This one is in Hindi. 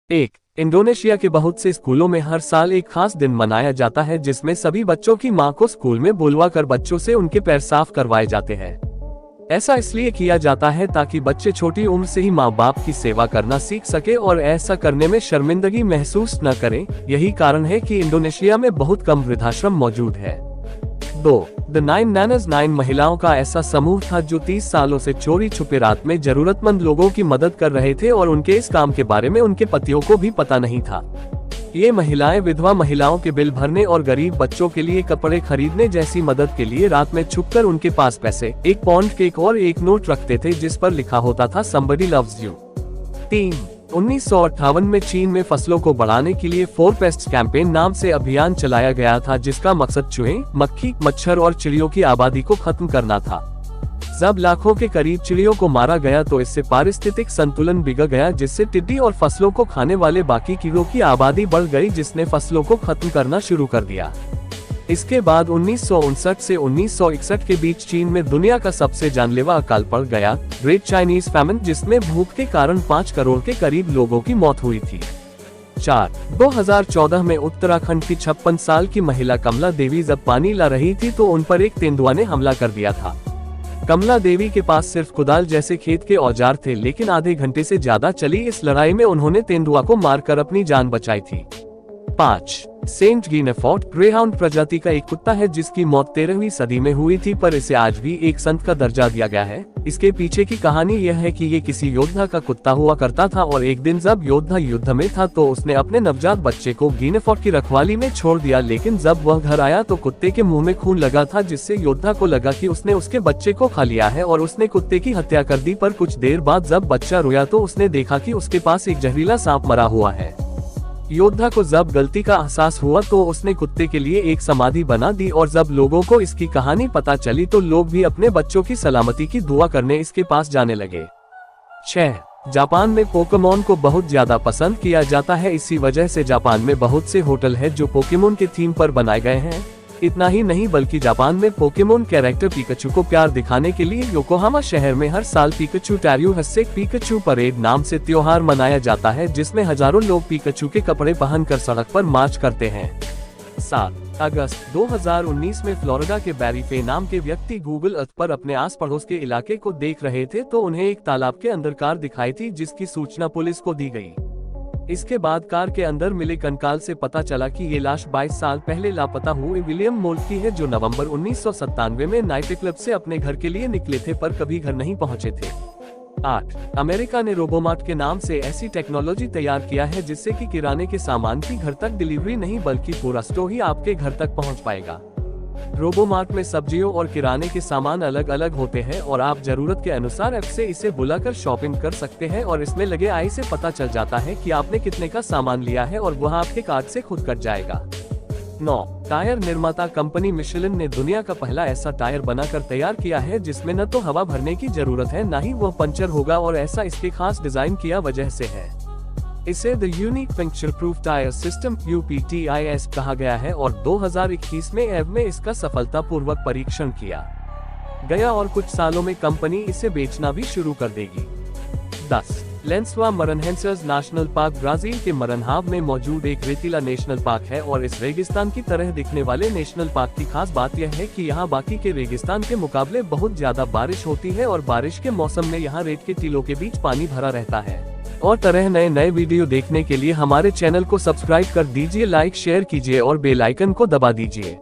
एक इंडोनेशिया के बहुत से स्कूलों में हर साल एक खास दिन मनाया जाता है जिसमें सभी बच्चों की मां को स्कूल में बुलवा कर बच्चों से उनके पैर साफ करवाए जाते हैं। ऐसा इसलिए किया जाता है ताकि बच्चे छोटी उम्र से ही माँ बाप की सेवा करना सीख सके और ऐसा करने में शर्मिंदगी महसूस न करें। यही कारण है कि इंडोनेशिया में बहुत कम वृद्धाश्रम मौजूद है। 2. द 9 नैनर्स 9 महिलाओं का ऐसा समूह था जो 30 सालों से चोरी छुपे रात में जरूरतमंद लोगों की मदद कर रहे थे और उनके इस काम के बारे में उनके पतियों को भी पता नहीं था। ये महिलाएं विधवा महिलाओं के बिल भरने और गरीब बच्चों के लिए कपड़े खरीदने जैसी मदद के लिए रात में छुपकर उनके पास पैसे, एक पाउंड केक और एक नोट रखते थे जिस पर लिखा होता था समबडी लव्स यू। 3. 1958 में चीन में फसलों को बढ़ाने के लिए 4 पेस्ट्स कैंपेन नाम से अभियान चलाया गया था जिसका मकसद चूहे, मक्खी, मच्छर और चिड़ियों की आबादी को खत्म करना था। जब लाखों के करीब चिड़ियों को मारा गया तो इससे पारिस्थितिक संतुलन बिगड़ गया जिससे टिड्डी और फसलों को खाने वाले बाकी कीड़ों की आबादी बढ़ गई जिसने फसलों को खत्म करना शुरू कर दिया। इसके बाद 1959 से 1961 के बीच चीन में दुनिया का सबसे जानलेवा अकाल पड़ गया, ग्रेट चाइनीज फैमिन, जिसमें भूख के कारण 5 करोड़ के करीब लोगों की मौत हुई थी। 4. 2014 में उत्तराखंड की 56 साल की महिला कमला देवी जब पानी ला रही थी तो उन पर एक तेंदुआ ने हमला कर दिया था। कमला देवी के पास सिर्फ कुदाल जैसे खेत के औजार थे, लेकिन आधे घंटे से ज्यादा चली इस लड़ाई में उन्होंने तेंदुआ को मारकर अपनी जान बचाई थी। 5. सेंट गिनेफोर्ट ग्रेहाउंड प्रजाति का एक कुत्ता है जिसकी मौत 13वीं सदी में हुई थी, पर इसे आज भी एक संत का दर्जा दिया गया है। इसके पीछे की कहानी यह है कि ये किसी योद्धा का कुत्ता हुआ करता था और एक दिन जब योद्धा युद्ध में था तो उसने अपने नवजात बच्चे को गिनेफोर्ट की रखवाली में छोड़ दिया, लेकिन जब वह घर आया तो कुत्ते के मुंह में खून लगा था जिससे योद्धा को लगा कि उसने उसके बच्चे को खा लिया है और उसने कुत्ते की हत्या कर दी। पर कुछ देर बाद जब बच्चा रोया तो उसने देखा कि उसके पास एक जहरीला सांप मरा हुआ है। योद्धा को जब गलती का एहसास हुआ तो उसने कुत्ते के लिए एक समाधि बना दी और जब लोगों को इसकी कहानी पता चली तो लोग भी अपने बच्चों की सलामती की दुआ करने इसके पास जाने लगे। 6. जापान में पोकेमोन को बहुत ज्यादा पसंद किया जाता है। इसी वजह से जापान में बहुत से होटल है जो पोकेमोन के थीम पर बनाए गए हैं। इतना ही नहीं बल्कि जापान में पोकेमोन कैरेक्टर पिकाचू को प्यार दिखाने के लिए योकोहामा शहर में हर साल पिकाचू टैर्यू हस्सेक पिकाचू परेड नाम से त्योहार मनाया जाता है जिसमें हजारों लोग पिकाचू के कपड़े पहनकर सड़क पर मार्च करते हैं। 7. अगस्त 2019 में फ्लोरिडा के बैरी फे नाम के व्यक्ति गूगल अर्थ पर अपने आस पड़ोस के इलाके को देख रहे थे तो उन्हें एक तालाब के अंदर कार दिखाई थी जिसकी सूचना पुलिस को दी गई। इसके बाद कार के अंदर मिले कंकाल से पता चला कि ये लाश 22 साल पहले लापता हुए विलियम मोल्ट की है जो नवंबर 1997 में नाइट क्लब से अपने घर के लिए निकले थे पर कभी घर नहीं पहुंचे थे। 8. अमेरिका ने रोबोमार्ट के नाम से ऐसी टेक्नोलॉजी तैयार किया है जिससे कि किराने के सामान की घर तक डिलीवरी नहीं बल्कि पूरा स्टोर ही आपके घर तक पहुंच पाएगा। रोबोमार्ट में सब्जियों और किराने के सामान अलग अलग होते हैं और आप जरूरत के अनुसार ऐप से इसे बुलाकर शॉपिंग कर सकते हैं और इसमें लगे आई से पता चल जाता है कि आपने कितने का सामान लिया है और वह आपके कार्ड से खुद कट जाएगा। 9. टायर निर्माता कंपनी मिशेलिन ने दुनिया का पहला ऐसा टायर बनाकर तैयार किया है जिसमें न तो हवा भरने की जरूरत है न ही वह पंचर होगा और ऐसा इसके खास डिजाइन किया वजह से है। इसे the unique puncture proof tier system UPTIS कहा गया है और 2021 में एव में इसका सफलतापूर्वक परीक्षण किया गया और कुछ सालों में कंपनी इसे बेचना भी शुरू कर देगी। 10. लेंसवा मरनहेंसेस नेशनल पार्क ब्राजील के मरनहाव में मौजूद एक रेतीला नेशनल पार्क है और इस रेगिस्तान की तरह दिखने वाले नेशनल पार्क की खास बात यह है कि यहाँ बाकी के रेगिस्तान के मुकाबले बहुत ज्यादा बारिश होती है और बारिश के मौसम में यहाँ रेत के टीलों के बीच पानी भरा रहता है। और तरह नए वीडियो देखने के लिए हमारे चैनल को सब्सक्राइब कर दीजिए, लाइक शेयर कीजिए और बेल आइकन को दबा दीजिए।